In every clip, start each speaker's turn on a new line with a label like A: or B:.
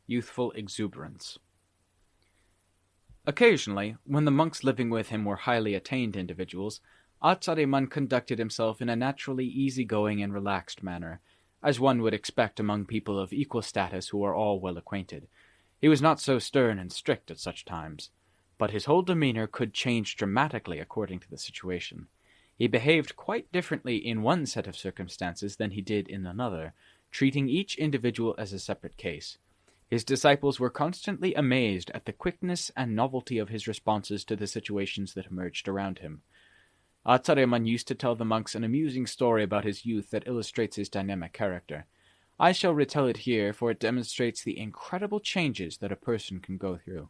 A: youthful exuberance. Occasionally, when the monks living with him were highly attained individuals, Acariya Mun conducted himself in a naturally easygoing and relaxed manner, as one would expect among people of equal status who are all well acquainted. He was not so stern and strict at such times, but his whole demeanor could change dramatically according to the situation. He behaved quite differently in one set of circumstances than he did in another, treating each individual as a separate case. His disciples were constantly amazed at the quickness and novelty of his responses to the situations that emerged around him. Acariya Mun used to tell the monks an amusing story about his youth that illustrates his dynamic character. I shall retell it here, for it demonstrates the incredible changes that a person can go through.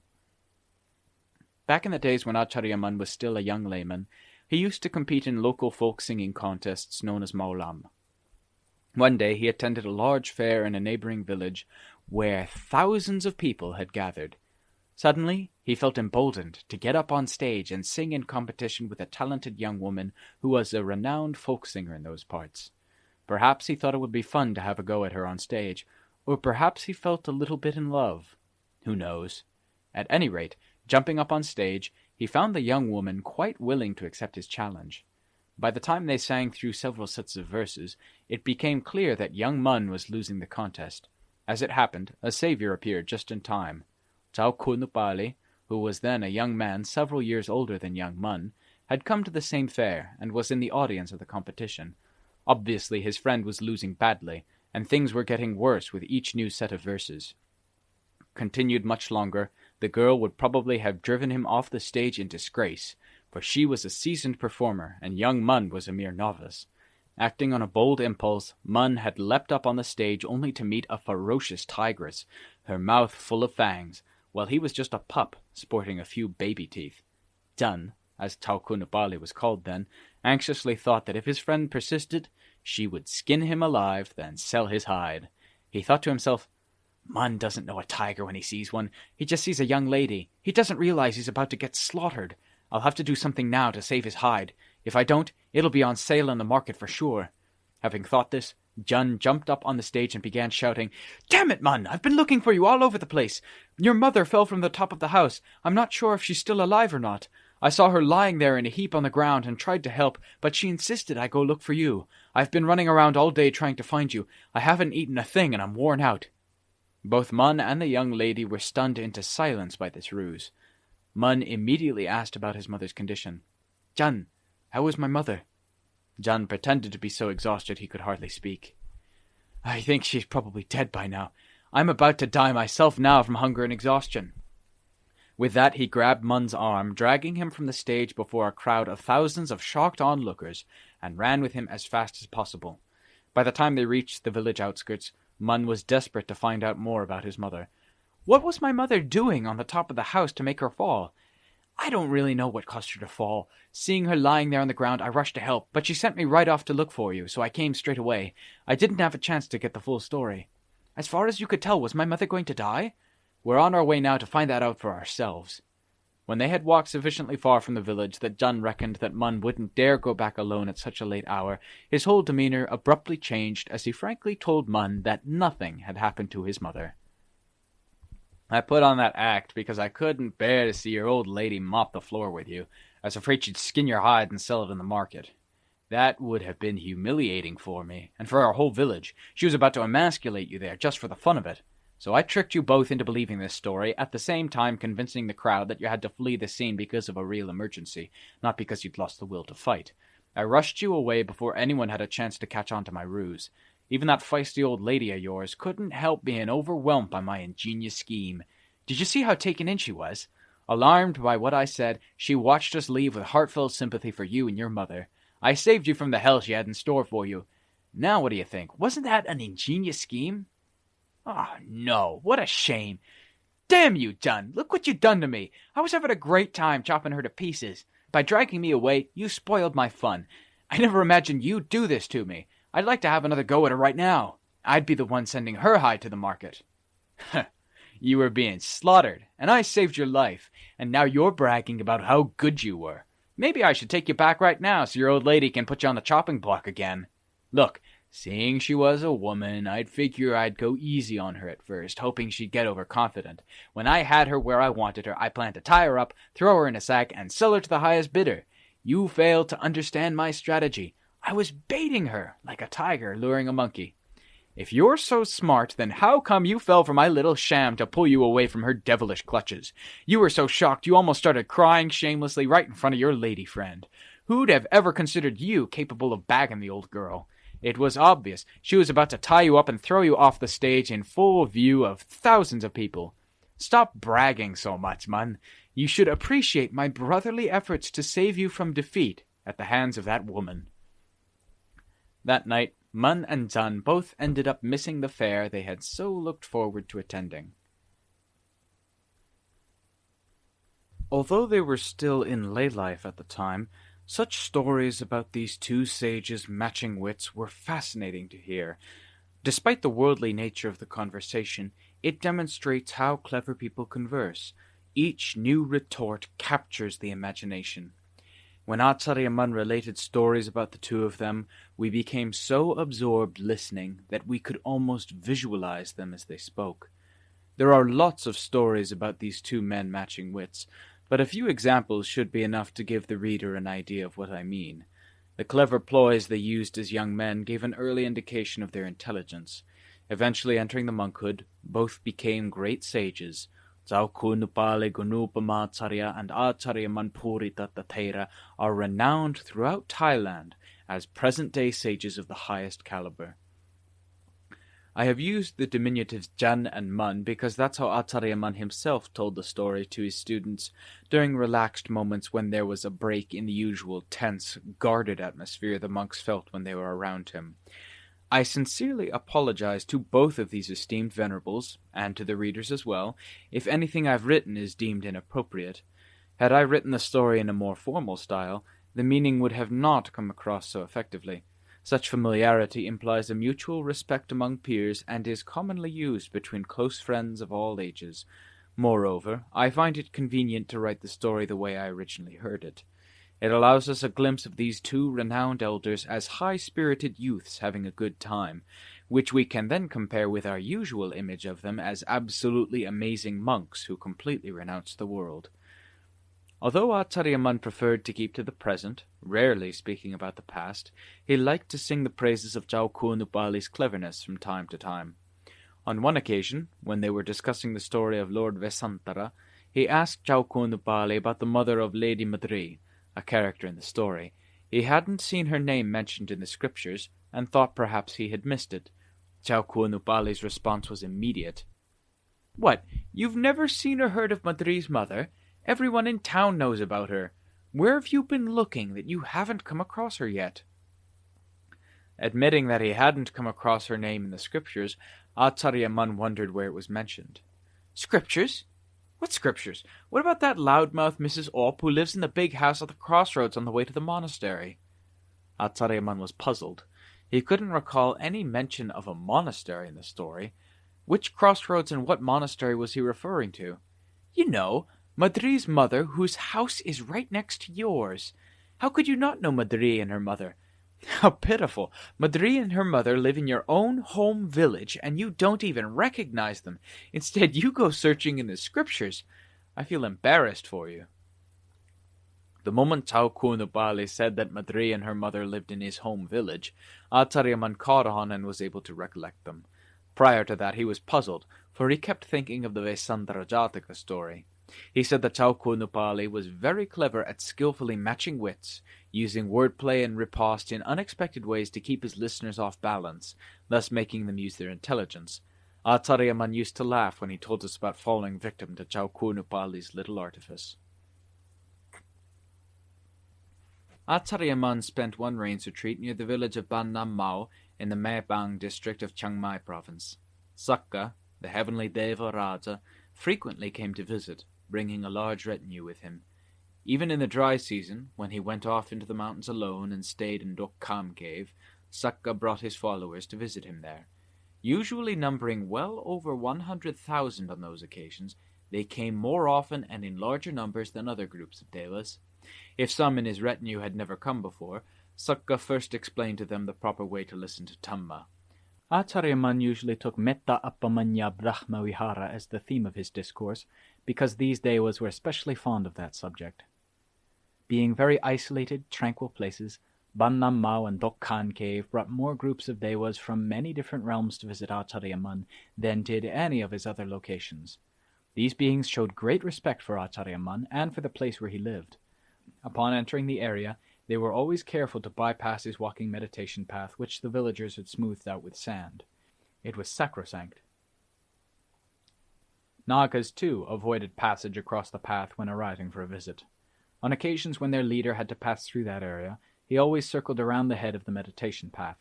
A: Back in the days when Acariya Mun was still a young layman, he used to compete in local folk singing contests known as Maulam. One day he attended a large fair in a neighboring village where thousands of people had gathered. Suddenly, he felt emboldened to get up on stage and sing in competition with a talented young woman who was a renowned folk singer in those parts. Perhaps he thought it would be fun to have a go at her on stage, or perhaps he felt a little bit in love. Who knows? At any rate, jumping up on stage, he found the young woman quite willing to accept his challenge. By the time they sang through several sets of verses, it became clear that young Mun was losing the contest. As it happened, a savior appeared just in time. Thani, who was then a young man several years older than young Mun, had come to the same fair and was in the audience of the competition. Obviously his friend was losing badly, and things were getting worse with each new set of verses. Continued much longer, the girl would probably have driven him off the stage in disgrace, for she was a seasoned performer and young Mun was a mere novice. Acting on a bold impulse, Mun had leapt up on the stage only to meet a ferocious tigress, her mouth full of fangs, while he was just a pup, sporting a few baby teeth. Dun, as Taukunupali was called then, anxiously thought that if his friend persisted, she would skin him alive, then sell his hide. He thought to himself, Mun doesn't know a tiger when he sees one. He just sees a young lady. He doesn't realize he's about to get slaughtered. I'll have to do something now to save his hide. If I don't, it'll be on sale in the market for sure. Having thought this, Jun jumped up on the stage and began shouting, Damn it, Mun! I've been looking for you all over the place. Your mother fell from the top of the house. I'm not sure if she's still alive or not. I saw her lying there in a heap on the ground and tried to help, but she insisted I go look for you. I've been running around all day trying to find you. I haven't eaten a thing and I'm worn out. Both Mun and the young lady were stunned into silence by this ruse. Mun immediately asked about his mother's condition. Jun, how is my mother? Jun pretended to be so exhausted he could hardly speak. I think she's probably dead by now. I'm about to die myself now from hunger and exhaustion. With that, he grabbed Mun's arm, dragging him from the stage before a crowd of thousands of shocked onlookers, and ran with him as fast as possible. By the time they reached the village outskirts, Mun was desperate to find out more about his mother. What was my mother doing on the top of the house to make her fall? I don't really know what caused her to fall. Seeing her lying there on the ground, I rushed to help, but she sent me right off to look for you, so I came straight away. I didn't have a chance to get the full story. As far as you could tell, was my mother going to die? We're on our way now to find that out for ourselves. When they had walked sufficiently far from the village that Jun reckoned that Mun wouldn't dare go back alone at such a late hour, his whole demeanor abruptly changed as he frankly told Mun that nothing had happened to his mother. I put on that act because I couldn't bear to see your old lady mop the floor with you. I was afraid she'd skin your hide and sell it in the market. That would have been humiliating for me, and for our whole village. She was about to emasculate you there, just for the fun of it. So I tricked you both into believing this story, at the same time convincing the crowd that you had to flee the scene because of a real emergency, not because you'd lost the will to fight. I rushed you away before anyone had a chance to catch on to my ruse. Even that feisty old lady of yours couldn't help being overwhelmed by my ingenious scheme. Did you see how taken in she was? Alarmed by what I said, she watched us leave with heartfelt sympathy for you and your mother. I saved you from the hell she had in store for you. Now what do you think? Wasn't that an ingenious scheme? Oh, no. What a shame. Damn you, Jun. Look what you done to me. I was having a great time chopping her to pieces. By dragging me away, you spoiled my fun. I never imagined you'd do this to me. I'd like to have another go at her right now. I'd be the one sending her hide to the market. You were being slaughtered, and I saved your life, and now you're bragging about how good you were. Maybe I should take you back right now so your old lady can put you on the chopping block again. Look, Seeing she was a woman, I'd figure I'd go easy on her at first, hoping she'd get overconfident. When I had her where I wanted her, I planned to tie her up, throw her in a sack, and sell her to the highest bidder. You failed to understand my strategy. I was baiting her, like a tiger luring a monkey. If you're so smart, then how come you fell for my little sham to pull you away from her devilish clutches? You were so shocked you almost started crying shamelessly right in front of your lady friend. Who'd have ever considered you capable of bagging the old girl? It was obvious. She was about to tie you up and throw you off the stage in full view of thousands of people. Stop bragging so much, Mun. You should appreciate my brotherly efforts to save you from defeat at the hands of that woman. That night, Mun and Zan both ended up missing the fair they had so looked forward to attending. Although they were still in lay life at the time, such stories about these two sages' matching wits were fascinating to hear. Despite the worldly nature of the conversation, it demonstrates how clever people converse. Each new retort captures the imagination. When Acariya Mun related stories about the two of them, we became so absorbed listening that we could almost visualize them as they spoke. There are lots of stories about these two men matching wits, but a few examples should be enough to give the reader an idea of what I mean. The clever ploys they used as young men gave an early indication of their intelligence. Eventually entering the monkhood, both became great sages. Tsaukkunupale Gunupama Acariya and Acariya Mun Biography are renowned throughout Thailand as present-day sages of the highest caliber. I have used the diminutives Jan and Mun because that's how Acariya Mun himself told the story to his students during relaxed moments when there was a break in the usual tense, guarded atmosphere the monks felt when they were around him. I sincerely apologize to both of these esteemed venerables, and to the readers as well, if anything I've written is deemed inappropriate. Had I written the story in a more formal style, the meaning would have not come across so effectively. Such familiarity implies a mutual respect among peers and is commonly used between close friends of all ages. Moreover, I find it convenient to write the story the way I originally heard it. It allows us a glimpse of these two renowned elders as high-spirited youths having a good time, which we can then compare with our usual image of them as absolutely amazing monks who completely renounced the world. Although Acariya Mun preferred to keep to the present, rarely speaking about the past, he liked to sing the praises of Tsaukkunupale's cleverness from time to time. On one occasion, when they were discussing the story of Lord Vesantara, he asked Tsaukkunupale about the mother of Lady Madri, a character in the story. He hadn't seen her name mentioned in the scriptures, and thought perhaps he had missed it. Tsaukkunupale's response was immediate. "What, you've never seen or heard of Madri's mother? Everyone in town knows about her. Where have you been looking that you haven't come across her yet?" Admitting that he hadn't come across her name in the scriptures, Acariya Mun wondered where it was mentioned. "Scriptures? What scriptures? What about that loudmouth Mrs. Orp who lives in the big house at the crossroads on the way to the monastery?" Acariya Mun was puzzled. He couldn't recall any mention of a monastery in the story. Which crossroads and what monastery was he referring to? "You know, Madri's mother, whose house is right next to yours. How could you not know Madri and her mother? How pitiful! Madri and her mother live in your own home village, and you don't even recognize them. Instead, you go searching in the scriptures. I feel embarrassed for you." The moment Tsaukkunupale said that Madri and her mother lived in his home village, Acariya Mun caught on and was able to recollect them. Prior to that, he was puzzled, for he kept thinking of the Vesantara Jataka story. He said that Tsaukkunupale was very clever at skillfully matching wits, using wordplay and riposte in unexpected ways to keep his listeners off balance, thus making them use their intelligence. Acariya Mun used to laugh when he told us about falling victim to Tsaukkunupale's little artifice. Acariya Mun spent one rains retreat near the village of Ban Nam Mao in the Mae Bang district of Chiang Mai province. Sakka, the heavenly Deva Raja, frequently came to visit, bringing a large retinue with him. Even in the dry season, when he went off into the mountains alone and stayed in Dok Kam cave, Sakka brought his followers to visit him there. Usually numbering well over 100,000 on those occasions, they came more often and in larger numbers than other groups of devas. If some in his retinue had never come before, Sakka first explained to them the proper way to listen to Dhamma. Acariya Mun usually took Metta Appamanya Brahma Vihara as the theme of his discourse, because these Devas were especially fond of that subject. Being very isolated, tranquil places, Bannam Mao and Dokkan Cave brought more groups of Devas from many different realms to visit Acariya Mun than did any of his other locations. These beings showed great respect for Acariya Mun and for the place where he lived. Upon entering the area, they were always careful to bypass his walking meditation path, which the villagers had smoothed out with sand. It was sacrosanct. Nagas, too, avoided passage across the path when arriving for a visit. On occasions when their leader had to pass through that area, he always circled around the head of the meditation path.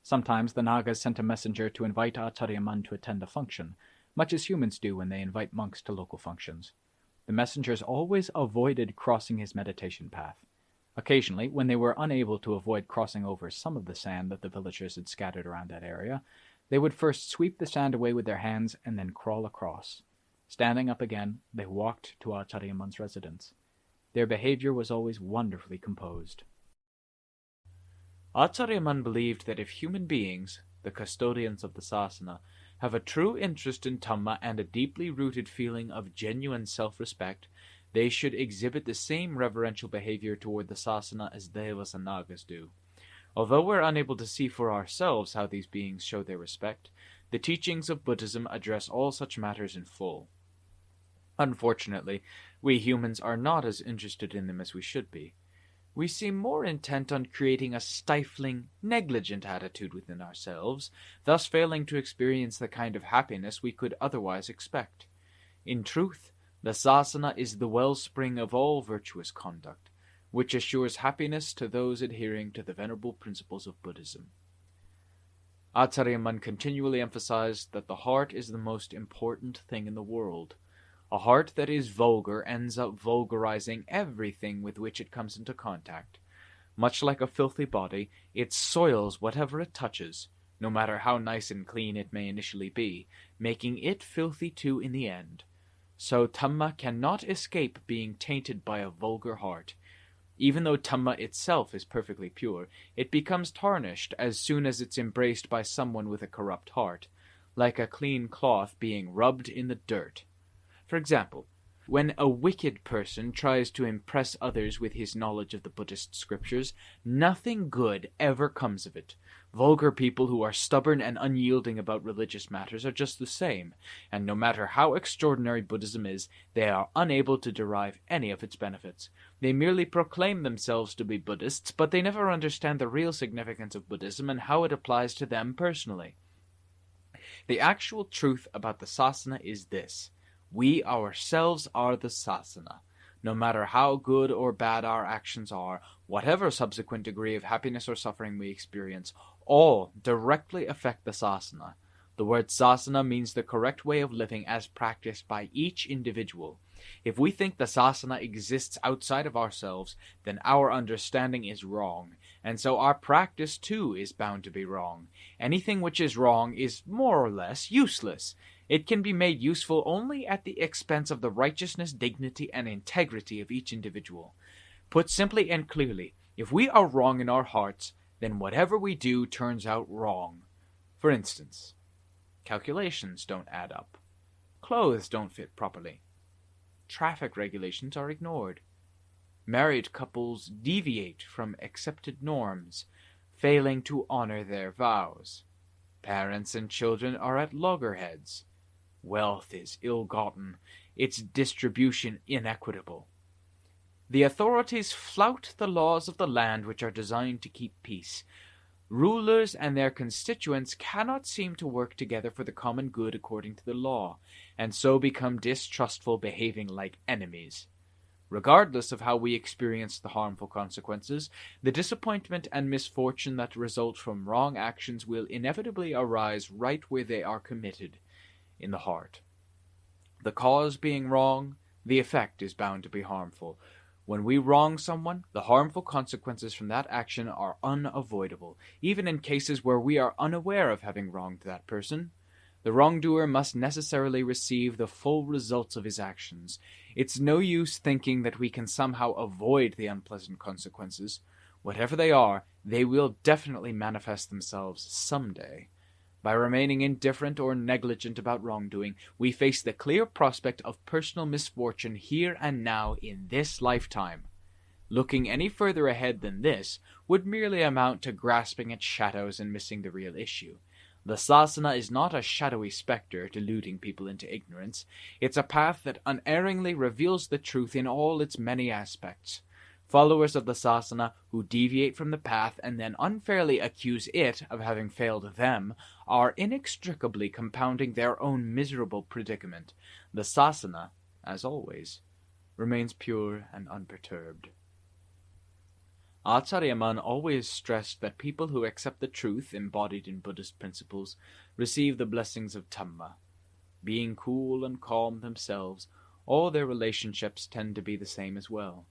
A: Sometimes the Nagas sent a messenger to invite Acariya Mun to attend a function, much as humans do when they invite monks to local functions. The messengers always avoided crossing his meditation path. Occasionally, when they were unable to avoid crossing over some of the sand that the villagers had scattered around that area, they would first sweep the sand away with their hands and then crawl across. Standing up again, they walked to Acariya Mun's residence. Their behavior was always wonderfully composed. Acariya Mun believed that if human beings, the custodians of the sasana, have a true interest in Dhamma and a deeply rooted feeling of genuine self-respect, they should exhibit the same reverential behavior toward the sasana as Devas and Nagas do. Although we're unable to see for ourselves how these beings show their respect, the teachings of Buddhism address all such matters in full. Unfortunately, we humans are not as interested in them as we should be. We seem more intent on creating a stifling, negligent attitude within ourselves, thus failing to experience the kind of happiness we could otherwise expect. In truth, the sasana is the wellspring of all virtuous conduct, which assures happiness to those adhering to the venerable principles of Buddhism. Acariya Mun continually emphasized that the heart is the most important thing in the world. A heart that is vulgar ends up vulgarizing everything with which it comes into contact. Much like a filthy body, it soils whatever it touches, no matter how nice and clean it may initially be, making it filthy too in the end. So Dhamma cannot escape being tainted by a vulgar heart. Even though Dhamma itself is perfectly pure, it becomes tarnished as soon as it's embraced by someone with a corrupt heart, like a clean cloth being rubbed in the dirt. For example, when a wicked person tries to impress others with his knowledge of the Buddhist scriptures, nothing good ever comes of it. Vulgar people who are stubborn and unyielding about religious matters are just the same, and no matter how extraordinary Buddhism is, they are unable to derive any of its benefits. They merely proclaim themselves to be Buddhists, but they never understand the real significance of Buddhism and how it applies to them personally. The actual truth about the sasana is this: we ourselves are the sasana. No matter how good or bad our actions are, whatever subsequent degree of happiness or suffering we experience, all directly affect the sasana. The word sasana means the correct way of living as practiced by each individual. If we think the sasana exists outside of ourselves, then our understanding is wrong, and so our practice too is bound to be wrong. Anything which is wrong is more or less useless. It can be made useful only at the expense of the righteousness, dignity, and integrity of each individual. Put simply and clearly, if we are wrong in our hearts, then whatever we do turns out wrong. For instance, calculations don't add up. Clothes don't fit properly. Traffic regulations are ignored. Married couples deviate from accepted norms, failing to honor their vows. Parents and children are at loggerheads. Wealth is ill-gotten, its distribution inequitable. The authorities flout the laws of the land which are designed to keep peace. Rulers and their constituents cannot seem to work together for the common good according to the law, and so become distrustful, behaving like enemies. Regardless of how we experience the harmful consequences, the disappointment and misfortune that result from wrong actions will inevitably arise right where they are committed, in the heart. The cause being wrong, the effect is bound to be harmful. When we wrong someone, the harmful consequences from that action are unavoidable, even in cases where we are unaware of having wronged that person. The wrongdoer must necessarily receive the full results of his actions. It's no use thinking that we can somehow avoid the unpleasant consequences. Whatever they are, they will definitely manifest themselves someday. By remaining indifferent or negligent about wrongdoing, we face the clear prospect of personal misfortune here and now in this lifetime. Looking any further ahead than this would merely amount to grasping at shadows and missing the real issue. The sasana is not a shadowy spectre deluding people into ignorance. It's a path that unerringly reveals the truth in all its many aspects. Followers of the sasana who deviate from the path and then unfairly accuse it of having failed them are inextricably compounding their own miserable predicament. The sasana, as always, remains pure and unperturbed. Acariya Mun always stressed that people who accept the truth embodied in Buddhist principles receive the blessings of Dhamma. Being cool and calm themselves, all their relationships tend to be the same as well.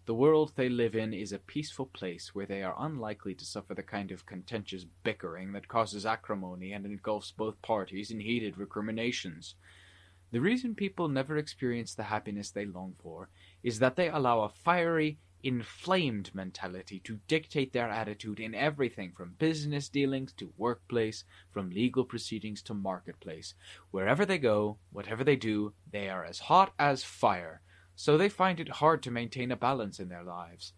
A: The world they live in is a peaceful place where they are unlikely to suffer the kind of contentious bickering that causes acrimony and engulfs both parties in heated recriminations. The reason people never experience the happiness they long for is that they allow a fiery, inflamed mentality to dictate their attitude in everything from business dealings to workplace, from legal proceedings to marketplace. Wherever they go, whatever they do, they are as hot as fire, so they find it hard to maintain a balance in their lives.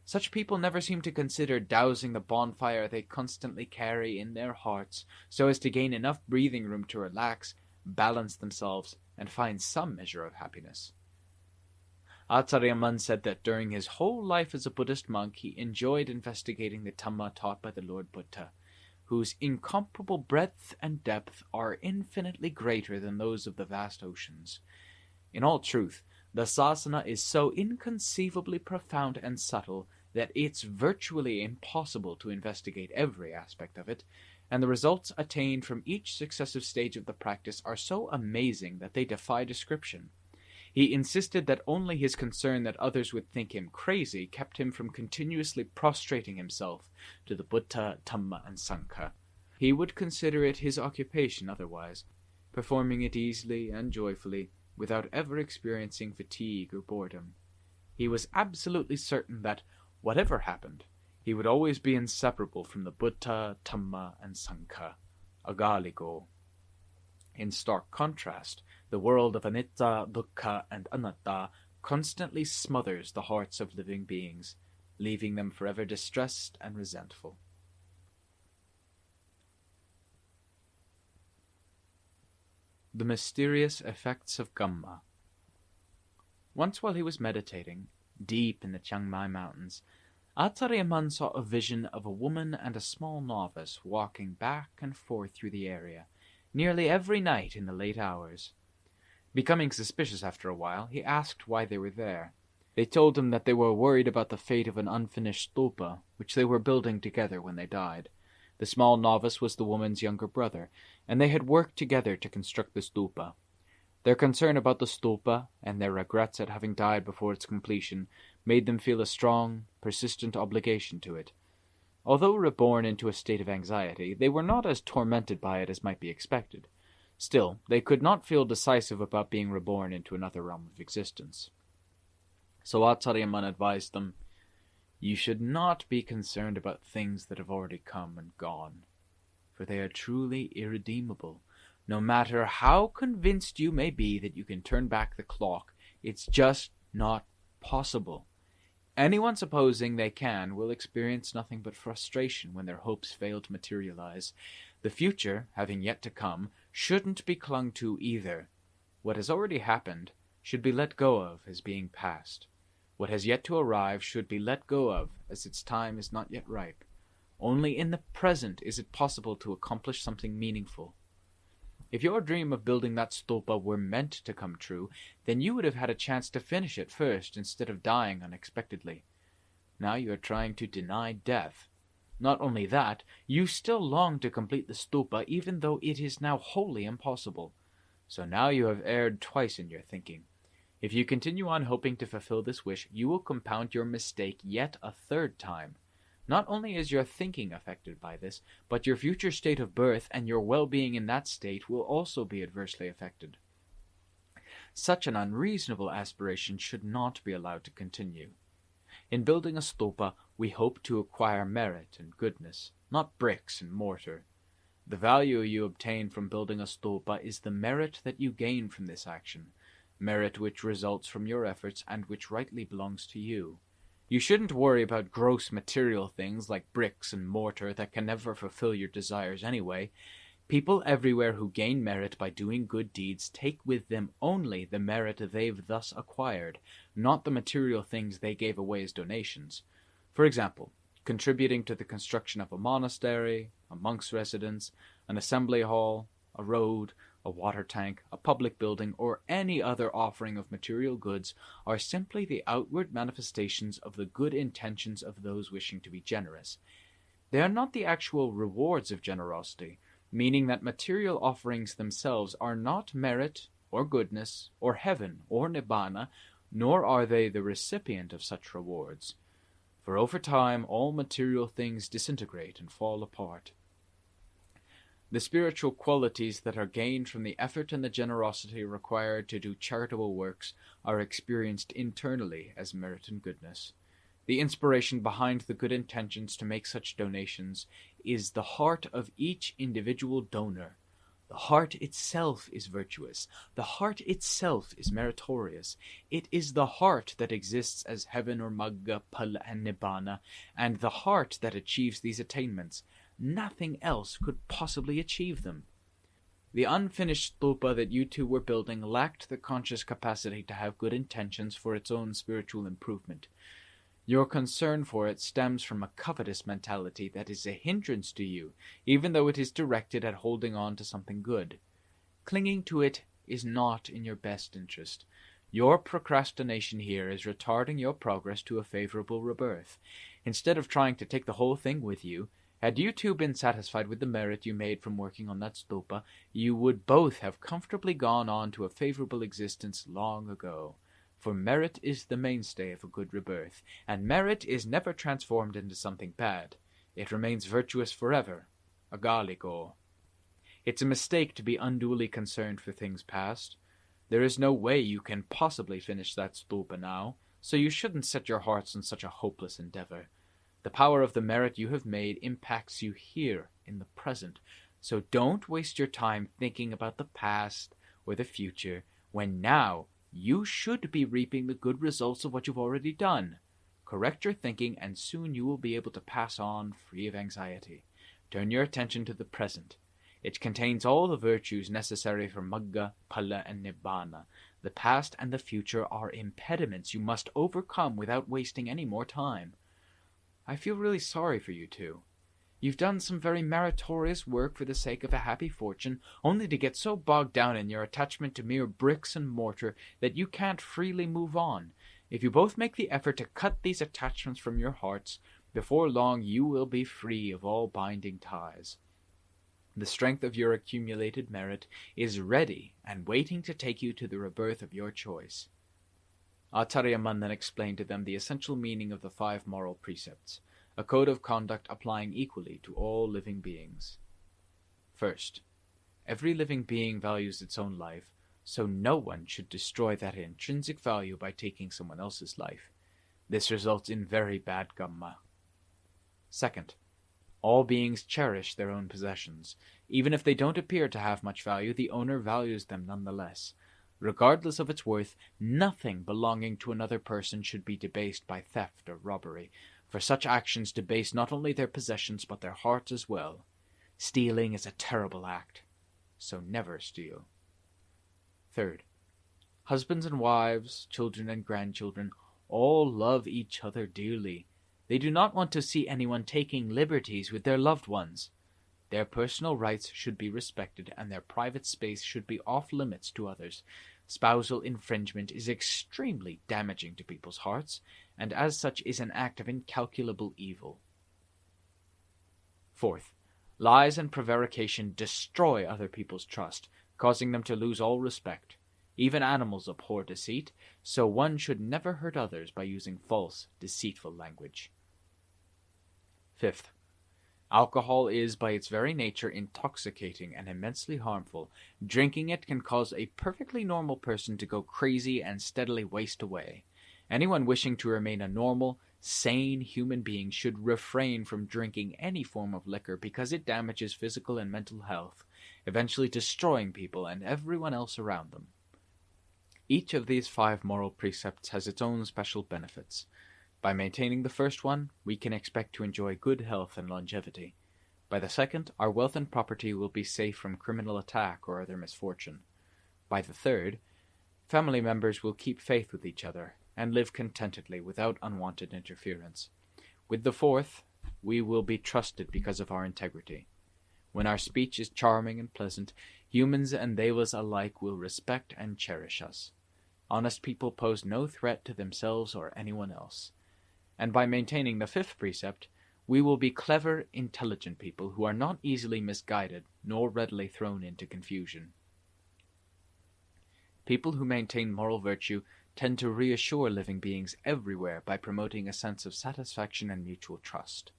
A: Such people never seem to consider dousing the bonfire they constantly carry in their hearts so as to gain enough breathing room to relax, balance themselves, and find some measure of happiness. Acariya Mun said that during his whole life as a Buddhist monk he enjoyed investigating the Dhamma taught by the Lord Buddha, whose incomparable breadth and depth are infinitely greater than those of the vast oceans. In all truth, the sasana is so inconceivably profound and subtle that it's virtually impossible to investigate every aspect of it, and the results attained from each successive stage of the practice are so amazing that they defy description. He insisted that only his concern that others would think him crazy kept him from continuously prostrating himself to the Buddha, Dhamma, and Sangha. He would consider it his occupation otherwise, performing it easily and joyfully, without ever experiencing fatigue or boredom. He was absolutely certain that, whatever happened, he would always be inseparable from the Buddha, Dhamma, and Sangha, agaligo. In stark contrast, the world of anicca, dukkha, and anatta constantly smothers the hearts of living beings, leaving them forever distressed and resentful. The mysterious effects of Dhamma. Once while he was meditating, deep in the Chiang Mai mountains, Acariya Mun saw a vision of a woman and a small novice walking back and forth through the area, nearly every night in the late hours. Becoming suspicious after a while, he asked why they were there. They told him that they were worried about the fate of an unfinished stupa, which they were building together when they died. The small novice was the woman's younger brother, and they had worked together to construct the stupa. Their concern about the stupa, and their regrets at having died before its completion, made them feel a strong, persistent obligation to it. Although reborn into a state of anxiety, they were not as tormented by it as might be expected. Still, they could not feel decisive about being reborn into another realm of existence. So Acariya Mun advised them, "You should not be concerned about things that have already come and gone, for they are truly irredeemable. No matter how convinced you may be that you can turn back the clock, it's just not possible. Anyone supposing they can will experience nothing but frustration when their hopes fail to materialize. The future, having yet to come, shouldn't be clung to either. What has already happened should be let go of as being past. What has yet to arrive should be let go of, as its time is not yet ripe. Only in the present is it possible to accomplish something meaningful. If your dream of building that stupa were meant to come true, then you would have had a chance to finish it first instead of dying unexpectedly. Now you are trying to deny death. Not only that, you still long to complete the stupa even though it is now wholly impossible. So now you have erred twice in your thinking. If you continue on hoping to fulfill this wish, you will compound your mistake yet a third time. Not only is your thinking affected by this, but your future state of birth and your well-being in that state will also be adversely affected. Such an unreasonable aspiration should not be allowed to continue. In building a stupa, We hope to acquire merit and goodness, not bricks and mortar. The value you obtain from building a stupa is the merit that you gain from this action, merit which results from your efforts and which rightly belongs to you. You shouldn't worry about gross material things like bricks and mortar that can never fulfill your desires anyway. People everywhere who gain merit by doing good deeds take with them only the merit they've thus acquired, not the material things they gave away as donations. For example, contributing to the construction of a monastery, a monk's residence, an assembly hall, a road, a water tank, a public building, or any other offering of material goods are simply the outward manifestations of the good intentions of those wishing to be generous. They are not the actual rewards of generosity, meaning that material offerings themselves are not merit, or goodness, or heaven, or nibbana, nor are they the recipient of such rewards. For over time, all material things disintegrate and fall apart. The spiritual qualities that are gained from the effort and the generosity required to do charitable works are experienced internally as merit and goodness. The inspiration behind the good intentions to make such donations is the heart of each individual donor. The heart itself is virtuous. The heart itself is meritorious. It is the heart that exists as heaven or magga, phala, and nibbana, and the heart that achieves these attainments. Nothing else could possibly achieve them. The unfinished stupa that you two were building lacked the conscious capacity to have good intentions for its own spiritual improvement. Your concern for it stems from a covetous mentality that is a hindrance to you, even though it is directed at holding on to something good. Clinging to it is not in your best interest. Your procrastination here is retarding your progress to a favorable rebirth. Instead of trying to take the whole thing with you, had you two been satisfied with the merit you made from working on that stupa, you would both have comfortably gone on to a favorable existence long ago. For merit is the mainstay of a good rebirth, and merit is never transformed into something bad. It remains virtuous forever. Agaliko. It's a mistake to be unduly concerned for things past. There is no way you can possibly finish that stupa now, so you shouldn't set your hearts on such a hopeless endeavor. The power of the merit you have made impacts you here in the present, so don't waste your time thinking about the past or the future, when now you should be reaping the good results of what you've already done. Correct your thinking, and soon you will be able to pass on free of anxiety. Turn your attention to the present. It contains all the virtues necessary for magga, phala, and nibbana. The past and the future are impediments you must overcome without wasting any more time. I feel really sorry for you two. You've done some very meritorious work for the sake of a happy fortune, only to get so bogged down in your attachment to mere bricks and mortar that you can't freely move on. If you both make the effort to cut these attachments from your hearts, before long you will be free of all binding ties. The strength of your accumulated merit is ready and waiting to take you to the rebirth of your choice. Acariya Mun then explained to them the essential meaning of the 5 moral precepts, a code of conduct applying equally to all living beings. First, every living being values its own life, so no one should destroy that intrinsic value by taking someone else's life. This results in very bad Dhamma. Second, all beings cherish their own possessions. Even if they don't appear to have much value, the owner values them nonetheless. Regardless of its worth, nothing belonging to another person should be debased by theft or robbery, for such actions debase not only their possessions but their hearts as well. Stealing is a terrible act, so never steal. Third, husbands and wives, children and grandchildren, all love each other dearly. They do not want to see anyone taking liberties with their loved ones. Their personal rights should be respected, and their private space should be off limits to others. Spousal infringement is extremely damaging to people's hearts, and as such is an act of incalculable evil. Fourth, lies and prevarication destroy other people's trust, causing them to lose all respect. Even animals abhor deceit, so one should never hurt others by using false, deceitful language. Fifth, alcohol is by its very nature intoxicating and immensely harmful. Drinking it can cause a perfectly normal person to go crazy and steadily waste away. Anyone wishing to remain a normal, Sane human beings should refrain from drinking any form of liquor because it damages physical and mental health, eventually destroying people and everyone else around them. Each of these 5 moral precepts has its own special benefits. By maintaining the first one, we can expect to enjoy good health and longevity. By the second, our wealth and property will be safe from criminal attack or other misfortune. By the third, family members will keep faith with each other and live contentedly without unwanted interference. With the fourth, we will be trusted because of our integrity. When our speech is charming and pleasant, humans and devas alike will respect and cherish us. Honest people pose no threat to themselves or anyone else. And by maintaining the 5th precept, we will be clever, intelligent people who are not easily misguided nor readily thrown into confusion. People who maintain moral virtue tend to reassure living beings everywhere by promoting a sense of satisfaction and mutual trust.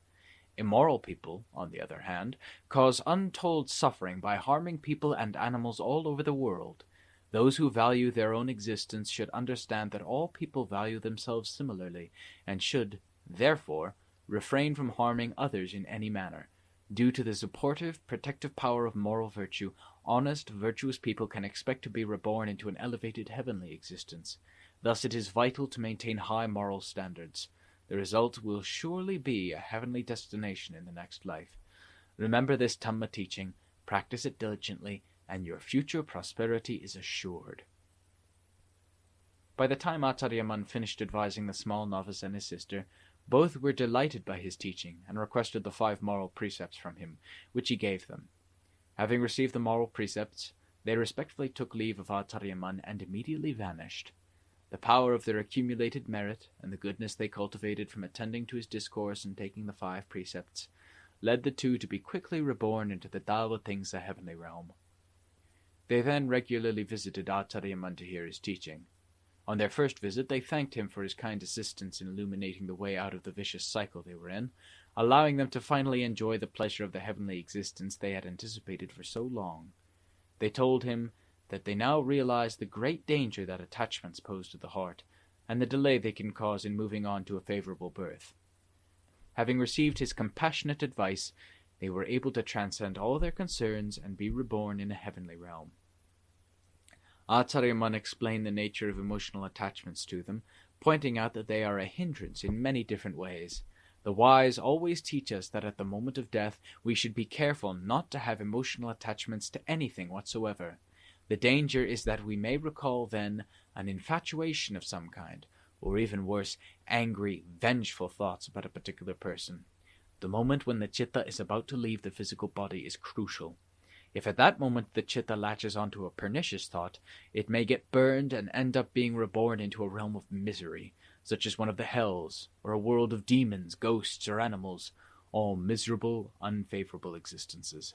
A: Immoral people, on the other hand, cause untold suffering by harming people and animals all over the world. Those who value their own existence should understand that all people value themselves similarly, and should, therefore, refrain from harming others in any manner. Due to the supportive, protective power of moral virtue, honest, virtuous people can expect to be reborn into an elevated heavenly existence. Thus it is vital to maintain high moral standards. The result will surely be a heavenly destination in the next life. Remember this Dhamma teaching, practice it diligently, and your future prosperity is assured. By the time Acariya Mun finished advising the small novice and his sister, both were delighted by his teaching and requested the 5 moral precepts from him, which he gave them. Having received the moral precepts, they respectfully took leave of Acariya Mun and immediately vanished. The power of their accumulated merit and the goodness they cultivated from attending to his discourse and taking the 5 precepts led the two to be quickly reborn into the Dhamma things, the heavenly realm. They then regularly visited Acariya Mun to hear his teaching. On their first visit, they thanked him for his kind assistance in illuminating the way out of the vicious cycle they were in, allowing them to finally enjoy the pleasure of the heavenly existence they had anticipated for so long. They told him that they now realized the great danger that attachments pose to the heart, and the delay they can cause in moving on to a favorable birth. Having received his compassionate advice, they were able to transcend all their concerns and be reborn in a heavenly realm. Acariya Mun explained the nature of emotional attachments to them, pointing out that they are a hindrance in many different ways. The wise always teach us that at the moment of death we should be careful not to have emotional attachments to anything whatsoever. The danger is that we may recall then an infatuation of some kind, or even worse, angry, vengeful thoughts about a particular person. The moment when the chitta is about to leave the physical body is crucial. If at that moment the chitta latches onto a pernicious thought, it may get burned and end up being reborn into a realm of misery, such as one of the hells, or a world of demons, ghosts, or animals, all miserable, unfavorable existences.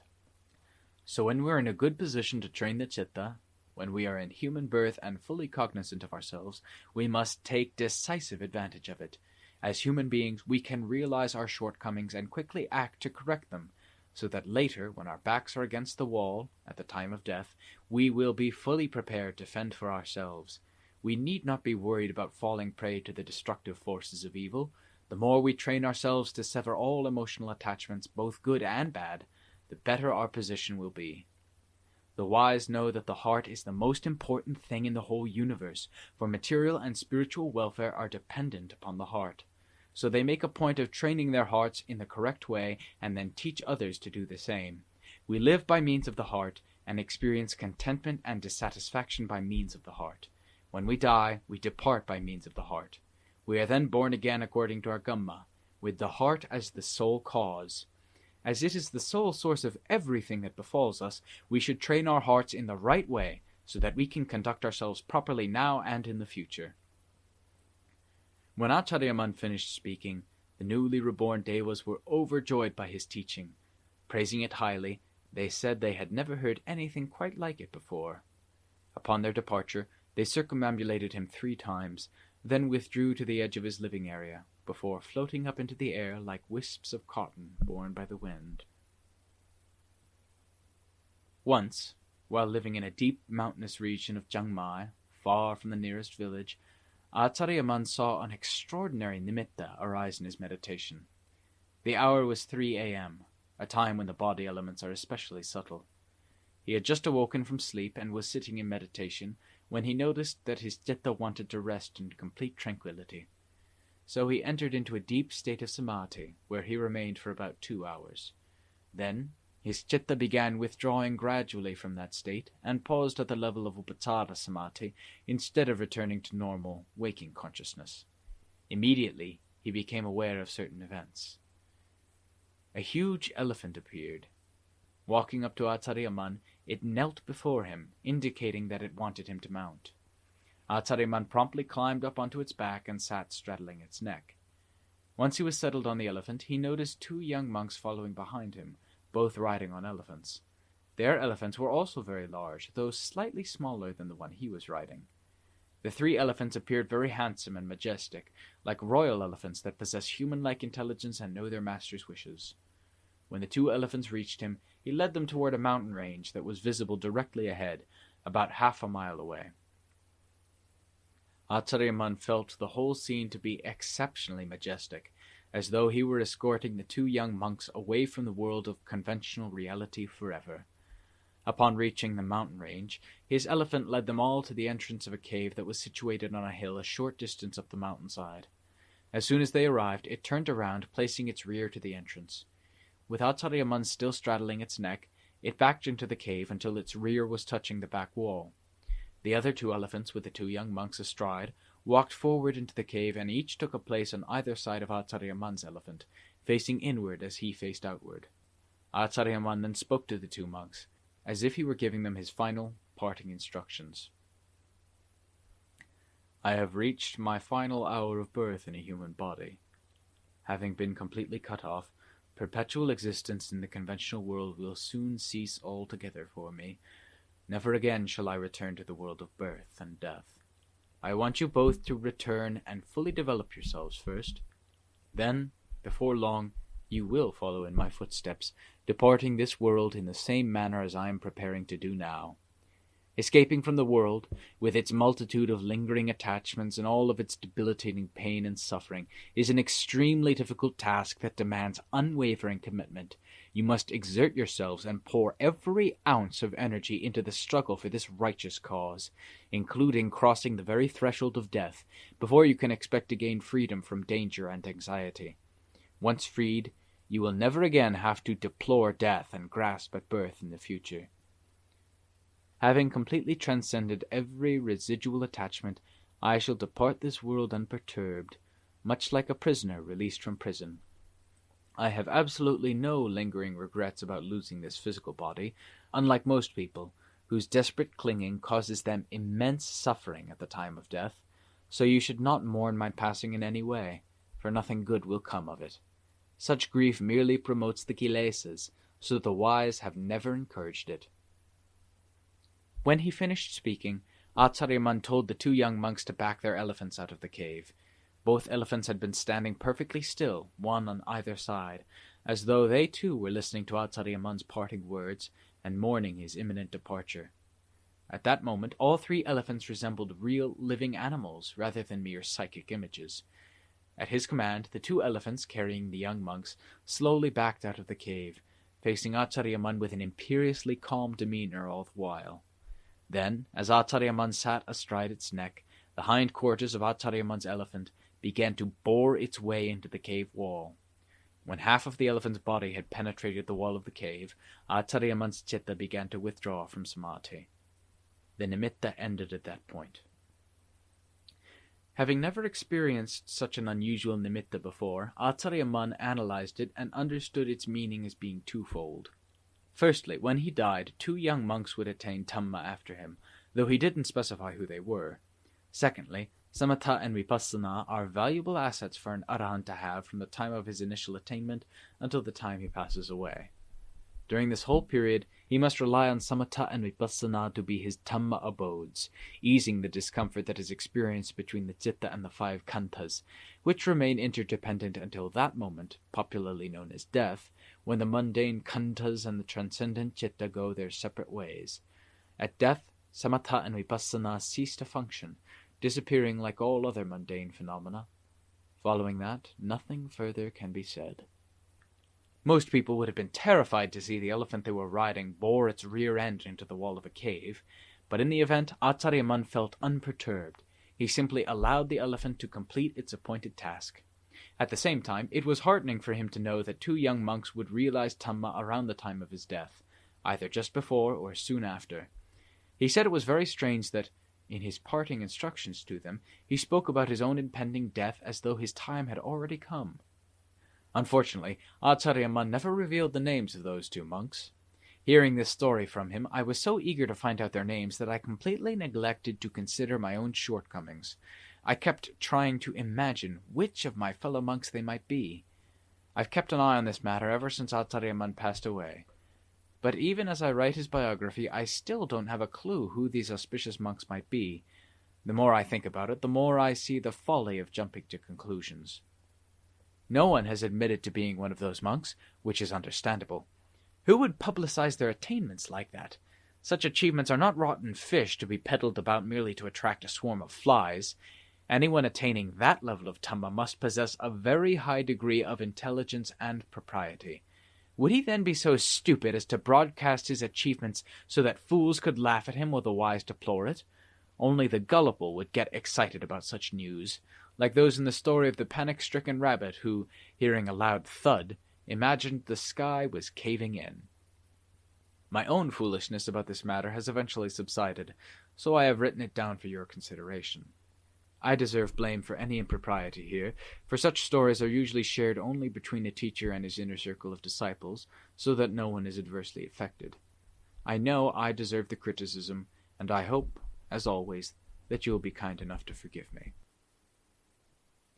A: So when we are in a good position to train the chitta, when we are in human birth and fully cognizant of ourselves, we must take decisive advantage of it. As human beings, we can realize our shortcomings and quickly act to correct them, so that later, when our backs are against the wall, at the time of death, we will be fully prepared to fend for ourselves. We need not be worried about falling prey to the destructive forces of evil. The more we train ourselves to sever all emotional attachments, both good and bad, the better our position will be. The wise know that the heart is the most important thing in the whole universe, for material and spiritual welfare are dependent upon the heart. So they make a point of training their hearts in the correct way and then teach others to do the same. We live by means of the heart and experience contentment and dissatisfaction by means of the heart. When we die, we depart by means of the heart. We are then born again according to our Dhamma, with the heart as the sole cause. As it is the sole source of everything that befalls us, we should train our hearts in the right way so that we can conduct ourselves properly now and in the future. When Acariya Mun finished speaking, the newly reborn Devas were overjoyed by his teaching. Praising it highly, they said they had never heard anything quite like it before. Upon their departure, they circumambulated him 3 times, then withdrew to the edge of his living area, before floating up into the air like wisps of cotton borne by the wind. Once, while living in a deep mountainous region of Chiang Mai, far from the nearest village, Acariya Mun saw an extraordinary nimitta arise in his meditation. The hour was 3 a.m., a time when the body elements are especially subtle. He had just awoken from sleep and was sitting in meditation when he noticed that his citta wanted to rest in complete tranquility. So he entered into a deep state of samadhi, where he remained for about 2 hours. Then his citta began withdrawing gradually from that state and paused at the level of upachara samadhi instead of returning to normal waking consciousness. Immediately he became aware of certain events. A huge elephant appeared. Walking up to Acariya Mun, it knelt before him, indicating that it wanted him to mount. Acariya Mun promptly climbed up onto its back and sat straddling its neck. Once he was settled on the elephant, he noticed 2 young monks following behind him, both riding on elephants. Their elephants were also very large, though slightly smaller than the one he was riding. The 3 elephants appeared very handsome and majestic, like royal elephants that possess human-like intelligence and know their master's wishes. When the 2 elephants reached him, he led them toward a mountain range that was visible directly ahead, about half a mile away. Acariya Mun felt the whole scene to be exceptionally majestic, as though he were escorting the 2 young monks away from the world of conventional reality forever. Upon reaching the mountain range, his elephant led them all to the entrance of a cave that was situated on a hill a short distance up the mountainside. As soon as they arrived, it turned around, placing its rear to the entrance. With Acariya Mun still straddling its neck, it backed into the cave until its rear was touching the back wall. The other 2 elephants, with the 2 young monks astride, walked forward into the cave and each took a place on either side of Acariya Mun's elephant, facing inward as he faced outward. Acariya Mun then spoke to the 2 monks, as if he were giving them his final, parting instructions. I have reached my final hour of birth in a human body. Having been completely cut off, perpetual existence in the conventional world will soon cease altogether for me. Never again shall I return to the world of birth and death. I want you both to return and fully develop yourselves first. Then, before long, you will follow in my footsteps, departing this world in the same manner as I am preparing to do now. Escaping from the world, with its multitude of lingering attachments and all of its debilitating pain and suffering, is an extremely difficult task that demands unwavering commitment. You must exert yourselves and pour every ounce of energy into the struggle for this righteous cause, including crossing the very threshold of death, before you can expect to gain freedom from danger and anxiety. Once freed, you will never again have to deplore death and grasp at birth in the future. Having completely transcended every residual attachment, I shall depart this world unperturbed, much like a prisoner released from prison. I have absolutely no lingering regrets about losing this physical body, unlike most people, whose desperate clinging causes them immense suffering at the time of death, so you should not mourn my passing in any way, for nothing good will come of it. Such grief merely promotes the kilesas, so the wise have never encouraged it. When he finished speaking, Acariya Mun told the 2 young monks to back their elephants out of the cave. Both elephants had been standing perfectly still, one on either side, as though they too were listening to Acariya Mun's parting words and mourning his imminent departure. At that moment, all 3 elephants resembled real, living animals rather than mere psychic images. At his command, the 2 elephants, carrying the young monks, slowly backed out of the cave, facing Acariya Mun with an imperiously calm demeanor all the while. Then, as Acariya Mun sat astride its neck, the hind quarters of Acariya Mun's elephant began to bore its way into the cave wall. When half of the elephant's body had penetrated the wall of the cave, Acariya Mun's citta began to withdraw from samadhi. The nimitta ended at that point. Having never experienced such an unusual nimitta before, Acariya Mun analyzed it and understood its meaning as being twofold. Firstly, when he died, 2 young monks would attain Dhamma after him, though he didn't specify who they were. Secondly, samatha and vipassana are valuable assets for an arahant to have from the time of his initial attainment until the time he passes away. During this whole period, he must rely on samatha and vipassana to be his Dhamma abodes, easing the discomfort that is experienced between the citta and the 5 khandhas, which remain interdependent until that moment, popularly known as death, when the mundane khandhas and the transcendent citta go their separate ways. At death, samatha and vipassana cease to function, disappearing like all other mundane phenomena. Following that, nothing further can be said. Most people would have been terrified to see the elephant they were riding bore its rear end into the wall of a cave, but in the event, Acariya Mun felt unperturbed. He simply allowed the elephant to complete its appointed task. At the same time, it was heartening for him to know that 2 young monks would realize Dhamma around the time of his death, either just before or soon after. He said it was very strange that, in his parting instructions to them, he spoke about his own impending death as though his time had already come. Unfortunately, Acariya Mun never revealed the names of those 2 monks. Hearing this story from him, I was so eager to find out their names that I completely neglected to consider my own shortcomings. I kept trying to imagine which of my fellow monks they might be. I've kept an eye on this matter ever since Acariya Mun passed away. But even as I write his biography, I still don't have a clue who these auspicious monks might be. The more I think about it, the more I see the folly of jumping to conclusions. No one has admitted to being one of those monks, which is understandable. Who would publicize their attainments like that? Such achievements are not rotten fish to be peddled about merely to attract a swarm of flies. Anyone attaining that level of Dhamma must possess a very high degree of intelligence and propriety. Would he then be so stupid as to broadcast his achievements so that fools could laugh at him while the wise deplore it? Only the gullible would get excited about such news, like those in the story of the panic-stricken rabbit who, hearing a loud thud, imagined the sky was caving in. My own foolishness about this matter has eventually subsided, so I have written it down for your consideration. I deserve blame for any impropriety here, for such stories are usually shared only between a teacher and his inner circle of disciples, so that no one is adversely affected. I know I deserve the criticism, and I hope, as always, that you will be kind enough to forgive me.